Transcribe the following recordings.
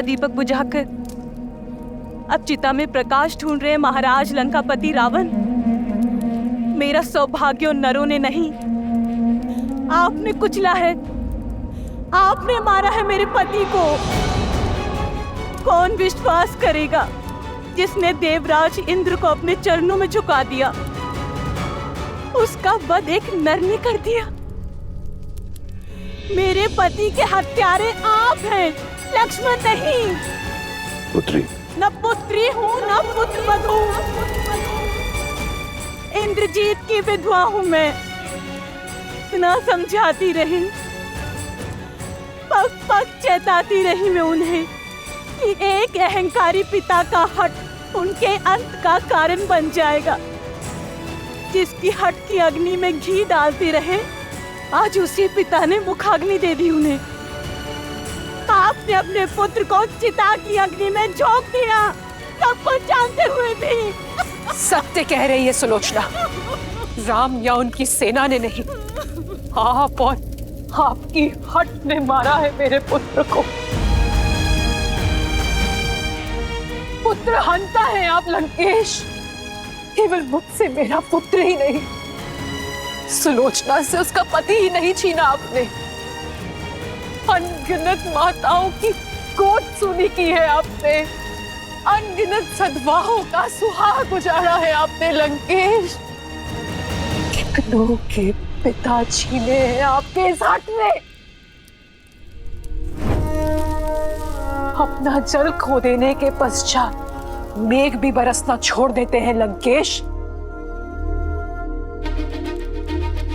दीपक बुझाकर अब चिता में प्रकाश ढूंढ रहे महाराज लंकापति रावण। मेरा सौभाग्य उन नरों ने नहीं, आपने कुचला है, आपने मारा है मेरे पति को। कौन विश्वास करेगा जिसने देवराज इंद्र को अपने चरणों में झुका दिया, उसका वध एक नर ने कर दिया। मेरे पति के हत्यारे आप हैं, लक्ष्मण नहीं। पुत्री, न पुत्री हूँ न पुत्र वधू, इंद्रजीत की विधवा हूँ मैं। इतना समझाती रही, पग पग चेताती रही मैं उन्हें कि एक अहंकारी पिता का हट उनके अंत का कारण बन जाएगा। जिसकी हट की अग्नि में घी डालते रहे, आज उसी पिता ने मुखाग्नि दे दी उन्हें। आपने अपने पुत्र को चिता की अग्नि में झोंक दिया, सब कुछ जानते हुए भी। सत्य कह रही है सुलोचना, राम या उनकी सेना ने नहीं, आप और आपकी हट ने मारा है मेरे पुत्र को। पुत्र हंता है आप लंकेश, केवल मुझसे मेरा पुत्र ही नहीं, सुलोचना से उसका पति ही नहीं छीना आपने। अनगिनत माताओं की गोद सुनी की है आपने, अनगिनत सद्भावों का सुहाग उजाड़ा है आपने लंकेश। कितनों के पिता छीने हैं आपके इस हट में। अपना जल खो देने के पश्चात मेघ भी बरसना छोड़ देते हैं लंकेश।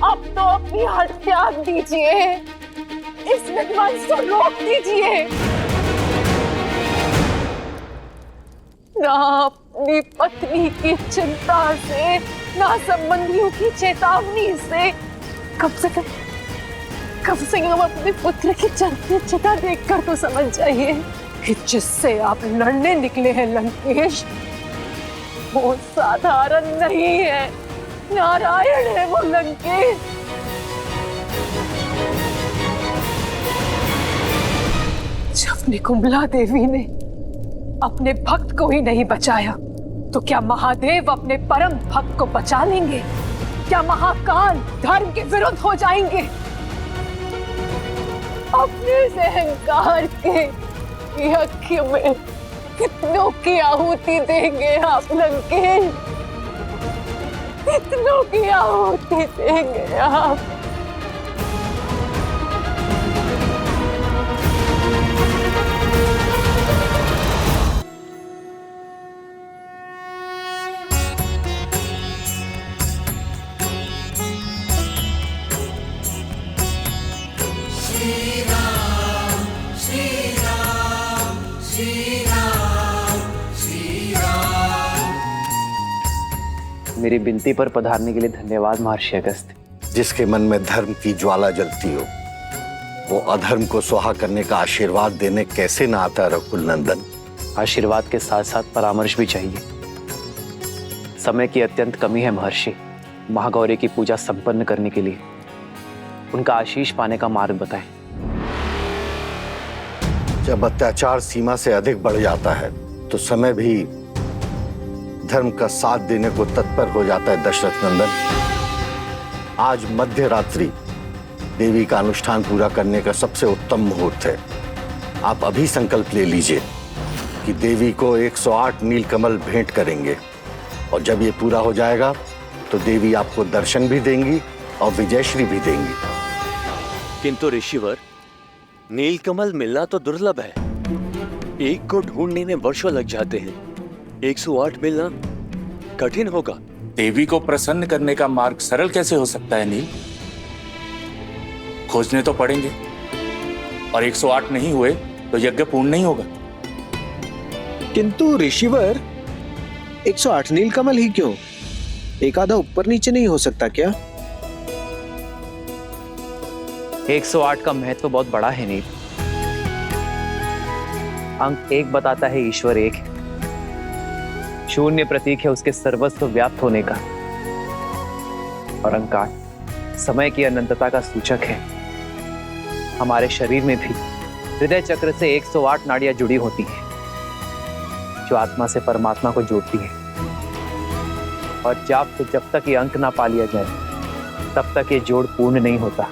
अब तो अपनी हट त्याग दीजिए, इस विध्वंस को रोक दीजिए। ना अपनी पत्नी की चिंता से, ना संबंधियों की चेतावनी से, कम से कम अपने पुत्र की चलती चिता देखकर तो समझ जाइए कि जिससे आप लड़ने निकले हैं लंकेश, वो साधारण नहीं है, नारायण है वो लंकेश। जब निकुंभला देवी ने अपने भक्त को ही नहीं बचाया, तो क्या महादेव अपने परम भक्त को बचा लेंगे? क्या महाकाल धर्म के विरुद्ध हो जाएंगे? अपने अहंकार के यज्ञ में कितनों की आहुति देंगे आप लंकेश, कितनों की आहुति देंगे आप? मेरी विनती पर पधारने के लिए धन्यवाद महर्षि अगस्त्य। जिसके मन में धर्म की ज्वाला जलती हो, वो अधर्म को स्वाहा करने का आशीर्वाद देने कैसे ना आता रघुकुल नंदन। आशीर्वाद के साथ साथ परामर्श भी चाहिए। समय की अत्यंत कमी है महर्षि। महागौरी की पूजा संपन्न करने के लिए उनका आशीष पाने का मार्ग बताएं। जब अत्याचार सीमा से अधिक बढ़ जाता है तो समय भी धर्म का साथ देने को तत्पर हो जाता है दशरथ नंदन। आज मध्य रात्रि देवी का अनुष्ठान पूरा करने का सबसे उत्तम मुहूर्त है। आप अभी संकल्प ले लीजिए कि देवी को 108 नीलकमल भेंट करेंगे, और जब ये पूरा हो जाएगा तो देवी आपको दर्शन भी देंगी और विजयश्री भी देंगी। किंतु ऋषिवर, नीलकमल मिलना तो दुर्लभ है। एक को ढूंढने में वर्षों लग जाते हैं। 108 मिलना कठिन होगा। देवी को प्रसन्न करने का मार्ग सरल कैसे हो सकता है नील? खोजने तो पड़ेंगे, और 108 नहीं हुए तो यज्ञ पूर्ण नहीं होगा। किंतु ऋषिवर, 108 नीलकमल ही क्यों? एक आधा ऊपर नीचे नहीं हो सकता क्या? 108 का महत्व बहुत बड़ा है नील। अंक 1 बताता है ईश्वर एक है। शून्य प्रतीक है उसके सर्वस्व व्याप्त होने का, और अंक 8 समय की अनंतता का सूचक है। हमारे शरीर में भी हृदय चक्र से 108 नाड़ियां जुड़ी होती हैं, जो आत्मा से परमात्मा को जोड़ती है। और जाप से जब तक ये अंक ना पा लिया जाए, तब तक ये जोड़ पूर्ण नहीं होता।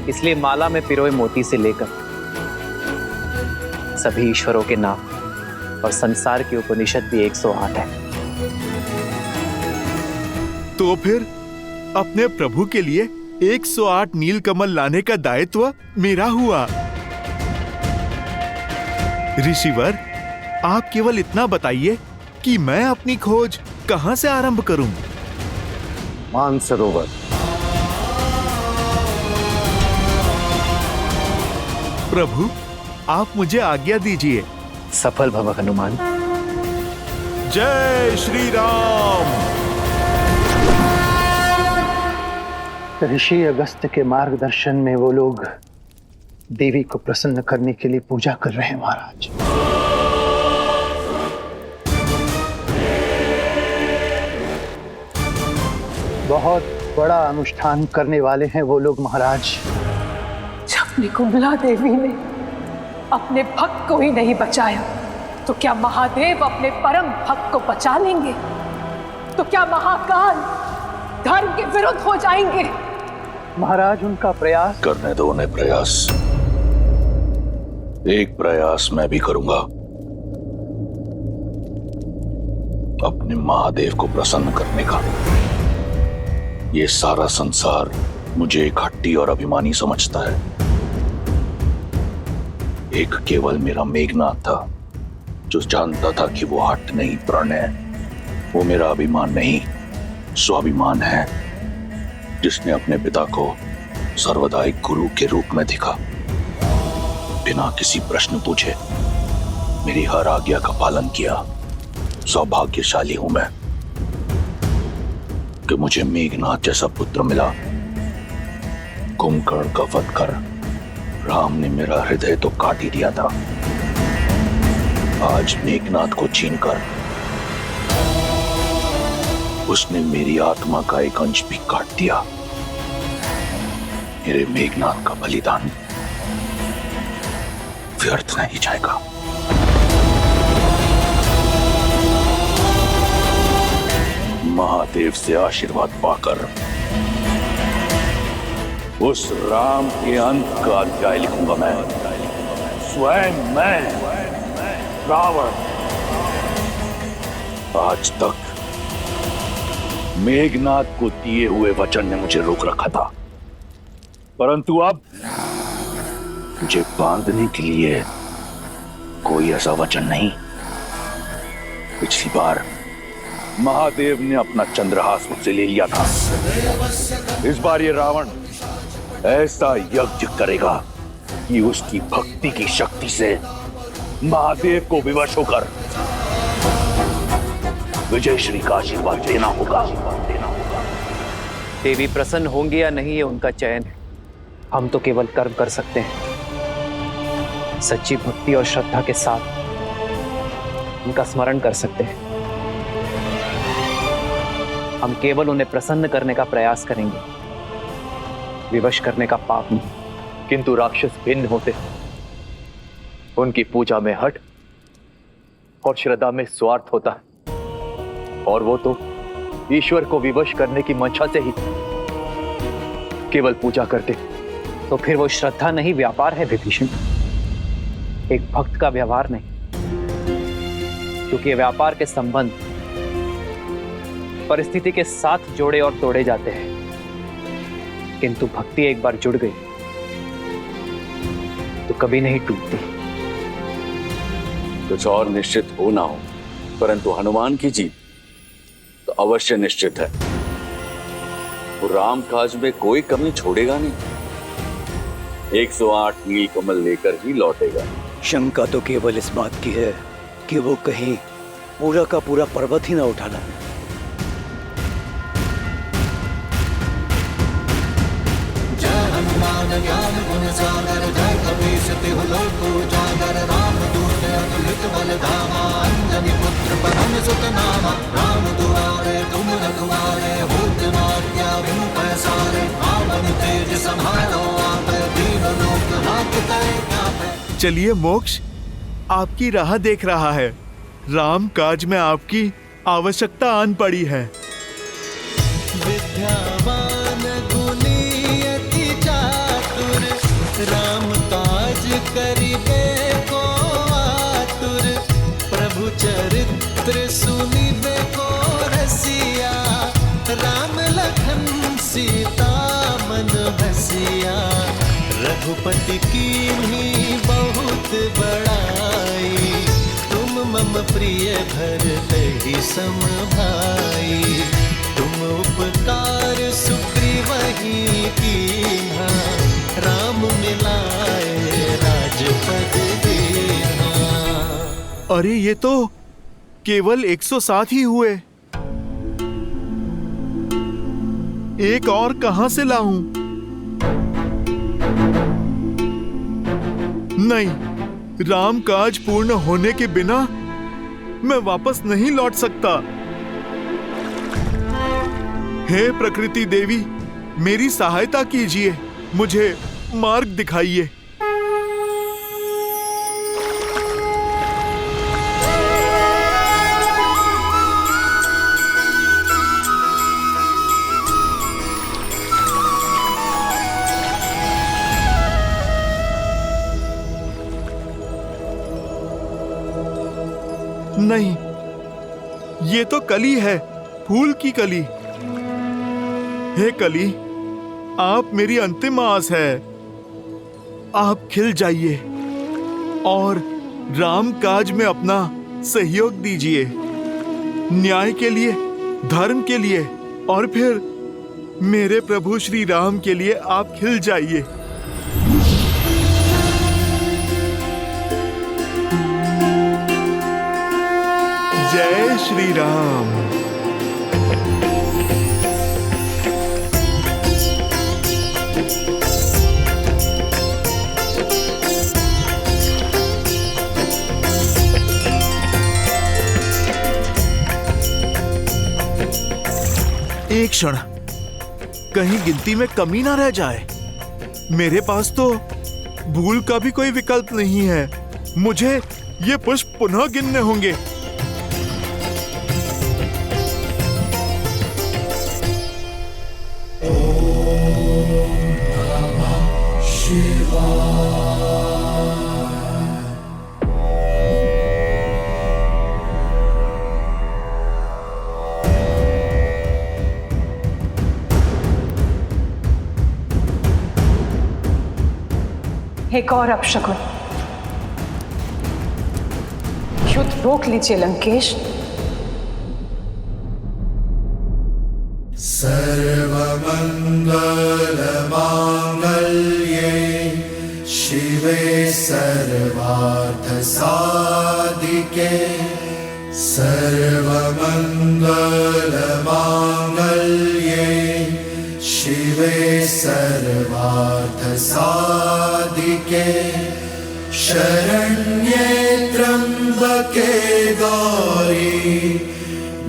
इसलिए माला में पिरोए मोती से लेकर सभी ईश्वरों के नाम और संसार की उपनिषद भी 108 है। तो फिर अपने प्रभु के लिए 108 नीलकमल लाने का दायित्व मेरा हुआ। ऋषिवर, आप केवल इतना बताइए कि मैं अपनी खोज कहां से आरंभ करूं? मानसरोवर। प्रभु, आप मुझे आज्ञा दीजिए। सफल भव हनुमान। जय श्री राम। ऋषि अगस्त्य के मार्गदर्शन में वो लोग देवी को प्रसन्न करने के लिए पूजा कर रहे हैं महाराज। बहुत बड़ा अनुष्ठान करने वाले हैं वो लोग महाराज। जब निकुंभला देवी ने अपने भक्त को ही नहीं बचाया, तो क्या महादेव अपने परम भक्त को बचा लेंगे? तो क्या महाकाल धर्म के विरुद्ध हो जाएंगे? महाराज, उनका प्रयास करने दो उन्हें प्रयास। एक प्रयास मैं भी करूंगा, अपने महादेव को प्रसन्न करने का। ये सारा संसार मुझे एक हट्टी और अभिमानी समझता है। एक केवल मेरा मेघनाथ था, जो जानता था कि वो हट नहीं, प्रण है। वो मेरा अभिमान नहीं, स्वाभिमान है, जिसने अपने पिता को सर्वदा एक गुरु के रूप में देखा। बिना किसी प्रश्न पूछे मेरी हर आज्ञा का पालन किया। सौभाग्यशाली हूं मैं कि मुझे मेघनाथ जैसा पुत्र मिला। कुंभकर्ण का वध कर राम ने मेरा हृदय तो काट ही दिया था। आज मेघनाथ को छीनकर उसने मेरी आत्मा का एक अंश भी काट दिया। मेरे मेघनाथ का बलिदान व्यर्थ नहीं जाएगा। महादेव से आशीर्वाद पाकर उस राम के अंत का अध्याय लिखूंगा मैं। स्वयं मैं, रावण। आज तक मेघनाथ को दिए हुए वचन ने मुझे रोक रखा था, परंतु अब मुझे बांधने के लिए कोई ऐसा वचन नहीं। पिछली बार महादेव ने अपना चंद्रहास मुझसे ले लिया था। इस बार ये रावण ऐसा यज्ञ करेगा कि उसकी भक्ति की शक्ति से महादेव को विवश होकर विजय श्री का आशीर्वाद लेना होगा। देवी प्रसन्न होंगी या नहीं, ये उनका चयन है। हम तो केवल कर्म कर सकते हैं। सच्ची भक्ति और श्रद्धा के साथ उनका स्मरण कर सकते हैं। हम केवल उन्हें प्रसन्न करने का प्रयास करेंगे, विवश करने का पाप नहीं। किंतु राक्षस भिन्न होते, उनकी पूजा में हठ और श्रद्धा में स्वार्थ होता है, और वो तो ईश्वर को विवश करने की मंशा से ही केवल पूजा करते। तो फिर वो श्रद्धा नहीं, व्यापार है विभीषण, एक भक्त का व्यवहार नहीं। क्योंकि व्यापार के संबंध परिस्थिति के साथ जोड़े और तोड़े जाते हैं, किंतु भक्ति एक बार जुड़ गई तो कभी नहीं टूटती। कुछ और निश्चित हो ना हो, परंतु हनुमान की जीत तो अवश्य निश्चित है। वो राम काज में कोई कमी छोड़ेगा नहीं। 108 नीलकमल लेकर ही लौटेगा। शंका तो केवल इस बात की है कि वो कहीं पूरा का पूरा पर्वत ही ना उठाना। जय हनुमान ज्ञान गुण सागर, जय कपीस तिहु लोक उजागर। राम दूत अतुलित बल धामा, अंजनी पुत्र पवन सुत नामा। राम दुआरे तुम रखवारे, होत न आज्ञा बिनु पैसारे। आपन तेज समारो आप, दीन लोक लाभ करे क्या चलिए मोक्ष आपकी राह देख रहा है। राम काज में आपकी आवश्यकता आन पड़ी है। विद्यावान गुणी अति चातुर, राम काज करिबे को आतुर। प्रभु चरित्र सुनिबे को रसिया, राम लखन सीता मन बसिया। रघुपति कीन्ही बहुत बड़ाई, तुम मम प्रिय भरतहि सम भाई। तुम उपकार सुग्रीवहि कीन्हा, राम मिलाए राजपद दीन्हा। अरे ये तो केवल 107 ही हुए। एक और कहां से लाऊं? नहीं, राम काज पूर्ण होने के बिना मैं वापस नहीं लौट सकता। हे प्रकृति देवी, मेरी सहायता कीजिए, मुझे मार्ग दिखाइए। नहीं, ये तो कली है, फूल की कली। हे कली, आप मेरी अंतिम आस है। आप खिल जाइए और राम काज में अपना सहयोग दीजिए। न्याय के लिए, धर्म के लिए और फिर मेरे प्रभु श्री राम के लिए आप खिल जाइए। जय श्री राम। एक क्षण, कहीं गिनती में कमी ना रह जाए। मेरे पास तो भूल का भी कोई विकल्प नहीं है। मुझे ये पुष्प पुनः गिनने होंगे। एक और अपशकुन। युद्ध रोक लीजिए लंकेश। सर्वमंगलमांगल्ये शिवे सर्वार्थ साधिके। सर्वमंगलमांगल्ये शिवे सर्वार्थ साधिके। शरण्ये त्र्यंबके गौरी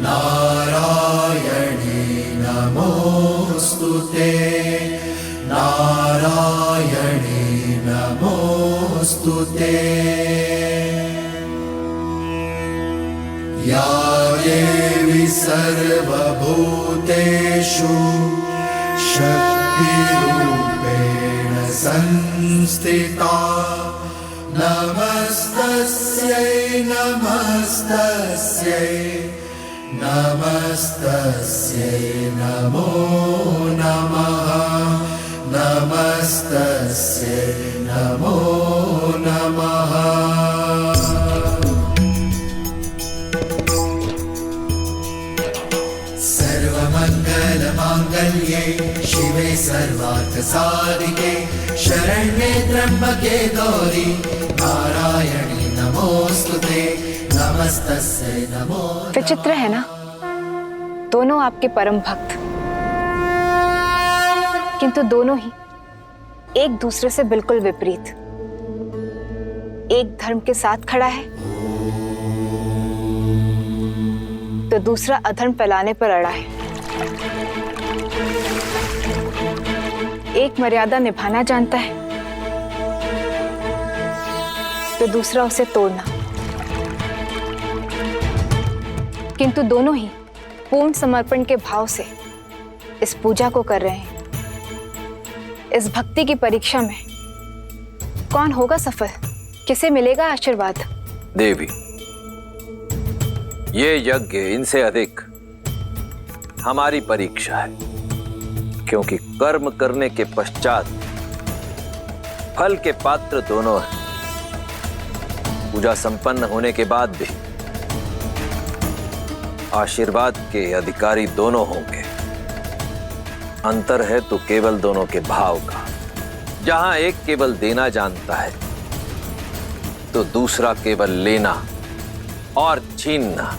नारायणी नमोस्तुते। नारायणी नमोस्तुते। या देवी सर्वभूतेषु शक्तिरूपेण संस्थिता। नमस्तस्यै नमस्तस्यै नमस्तस्यै नमो नमः। नमस्तस्यै नमो नमः। सर्वमंगलमांगल्ये शिवे सर्वार्थ साधिके। शरण्ये त्र्यंबके गौरी नारायणी नमोस्तुते। नमस्तस्यै नमो। विचित्र है ना, दोनों आपके परम भक्त, किंतु दोनों ही एक दूसरे से बिल्कुल विपरीत। एक धर्म के साथ खड़ा है तो दूसरा अधर्म फैलाने पर अड़ा है। एक मर्यादा निभाना जानता है तो दूसरा उसे तोड़ना, किंतु दोनों ही पूर्ण समर्पण के भाव से इस पूजा को कर रहे हैं। इस भक्ति की परीक्षा में कौन होगा सफल, किसे मिलेगा आशीर्वाद? देवी, ये यज्ञ इनसे अधिक हमारी परीक्षा है, क्योंकि कर्म करने के पश्चात फल के पात्र दोनों हैं। पूजा संपन्न होने के बाद भी आशीर्वाद के अधिकारी दोनों होंगे। अंतर है तो केवल दोनों के भाव का। जहां एक केवल देना जानता है तो दूसरा केवल लेना और छीनना।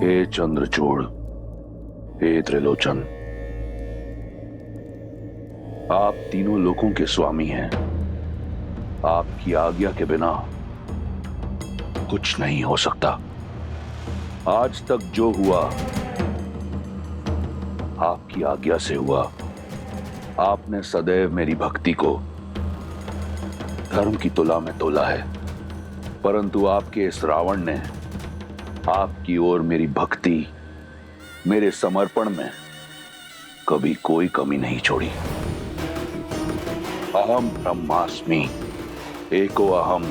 हे चंद्रचूड़, हे त्रिलोचन, आप तीनों लोकों के स्वामी हैं। आपकी आज्ञा के बिना कुछ नहीं हो सकता। आज तक जो हुआ आपकी आज्ञा से हुआ। आपने सदैव मेरी भक्ति को धर्म की तुला में तोला है, परंतु आपके इस रावण ने आपकी ओर मेरी भक्ति, मेरे समर्पण में कभी कोई कमी नहीं छोड़ी। अहम ब्रह्मास्मि, एको अहम,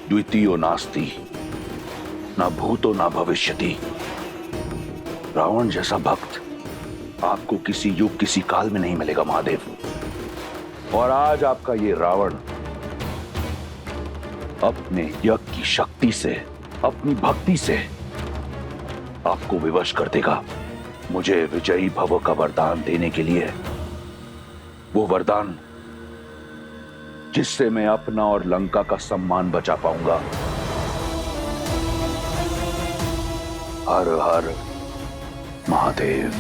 द्वितीयो नास्ति, ना भूतो ना भविष्यति। रावण जैसा भक्त आपको किसी युग किसी काल में नहीं मिलेगा महादेव। और आज आपका ये रावण अपने यज्ञ की शक्ति से, अपनी भक्ति से आपको विवश कर देगा। मुझे विजयी भव का वरदान देने के लिए, वो वरदान जिससे मैं अपना और लंका का सम्मान बचा पाऊंगा। हर हर महादेव।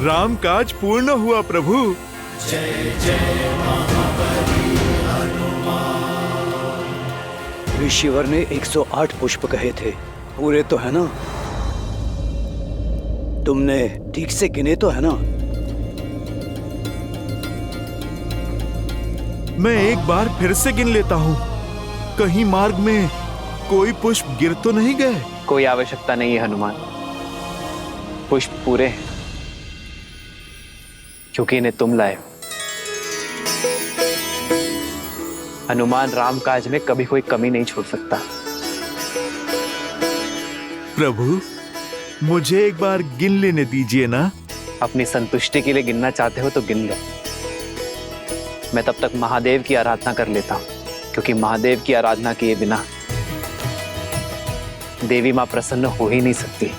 राम काज पूर्ण हुआ प्रभु। जय जय महाबली हनुमान। ऋषिवर ने 108 पुष्प कहे थे, पूरे तो है ना? तुमने ठीक से गिने तो है ना? मैं एक बार फिर से गिन लेता हूँ। कहीं मार्ग में कोई पुष्प गिर तो नहीं गए? कोई आवश्यकता नहीं है हनुमान, पुष्प पूरे हैं, क्योंकि इन्हें तुम लाए हो। हनुमान राम काज में कभी कोई कमी नहीं छोड़ सकता। प्रभु, मुझे एक बार गिन लेने दीजिए ना। अपनी संतुष्टि के लिए गिनना चाहते हो तो गिन लो। मैं तब तक महादेव की आराधना कर लेता हूं, क्योंकि महादेव की आराधना किए बिना देवी मां प्रसन्न हो ही नहीं सकती।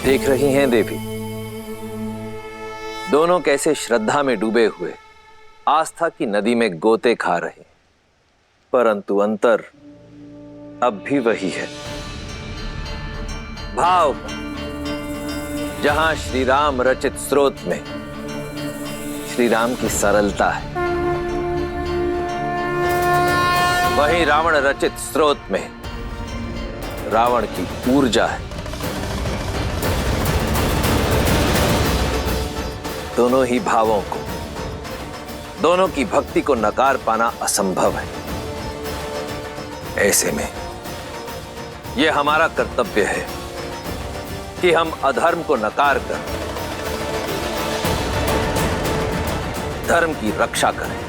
देख रही हैं देवी, दोनों कैसे श्रद्धा में डूबे हुए आस्था की नदी में गोते खा रहे हैं, परंतु अंतर अब भी वही है, भाव का। जहां श्री राम रचित स्रोत में श्री राम की सरलता है, वहीं रावण रचित स्रोत में रावण की ऊर्जा है। दोनों ही भावों को, दोनों की भक्ति को नकार पाना असंभव है। ऐसे में यह हमारा कर्तव्य है कि हम अधर्म को नकार कर धर्म की रक्षा करें।